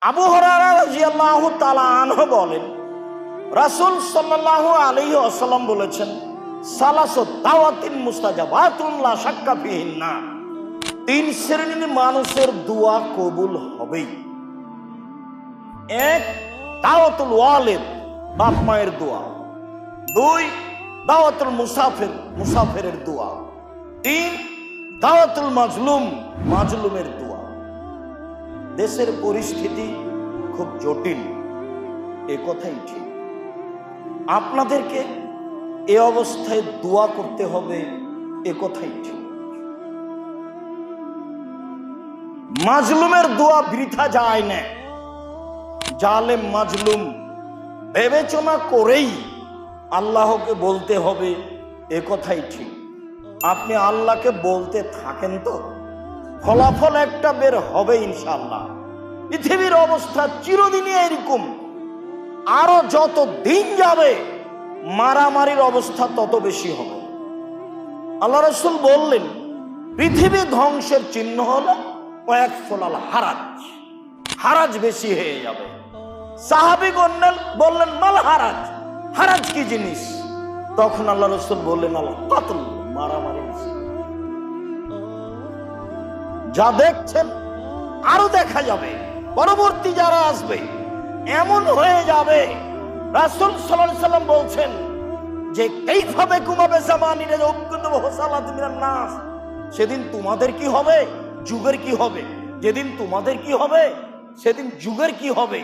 আবু হুরায়রা রাদিয়াল্লাহু তাআলা আনহু বলেন, রাসূল সাল্লাল্লাহু আলাইহি ওয়াসাল্লাম বলেছেন, সালাসু দাওয়াতিন মুস্তাজাবাতুন লা শাক্কা ফিহিন্না। তিন শ্রেণীর মানুষের দোয়া কবুল হবেই। এক, দাওয়াতুল ওয়ালিদ, বাপ মায়ের দোয়া। দুই, দাওয়াতুল মুসাফির, মুসাফিরের দোয়া। তিন, দাওয়াতুল মাজলুম, মাজলুমের দোয়া। দেশের পরিস্থিতি খুব জটিল, এ কথাই ঠিক। আপনাদেরকে এ অবস্থায় দোয়া করতে হবে, এ কথাই ঠিক। মাজলুমের দোয়া বৃথা যায় না। জালেম মাজলুম বিবেচনা করেই আল্লাহকে বলতে হবে, এ কথাই ঠিক। আপনি আল্লাহকে বলতে থাকেন তো ফলাফল একটা বের হবে ইনশাআল্লাহ। পৃথিবীর অবস্থা চিরদিনই এরকম। আরো যত দিন যাবে মারামারির অবস্থা তত বেশি হবে। আল্লাহ রাসূল বললেন, পৃথিবী ধ্বংসের চিহ্ন হলো কয়েক ফলাল হারাজ, হারাজ বেশি হয়ে যাবে। সাহাবীগণ বললেন, মাল হারাজ, হারাজ কি জিনিস? তখন আল্লাহ রাসূল বললেন, আল কাতল, মারামারি। যা দেখছেন আরো দেখা যাবে, পরবর্তী যারা আসবে এমন হয়ে যাবে। রাসূল সাল্লাল্লাহু আলাইহি সাল্লাম বলছেন যে কাইফা বিকুম বিজামানিনা ইয়াকুতুবু হুসালাতুন মিনান নাস, সেদিন তোমাদের কি হবে, যুগের কি হবে। যেদিন তোমাদের কি হবে সেদিন যুগের কি হবে।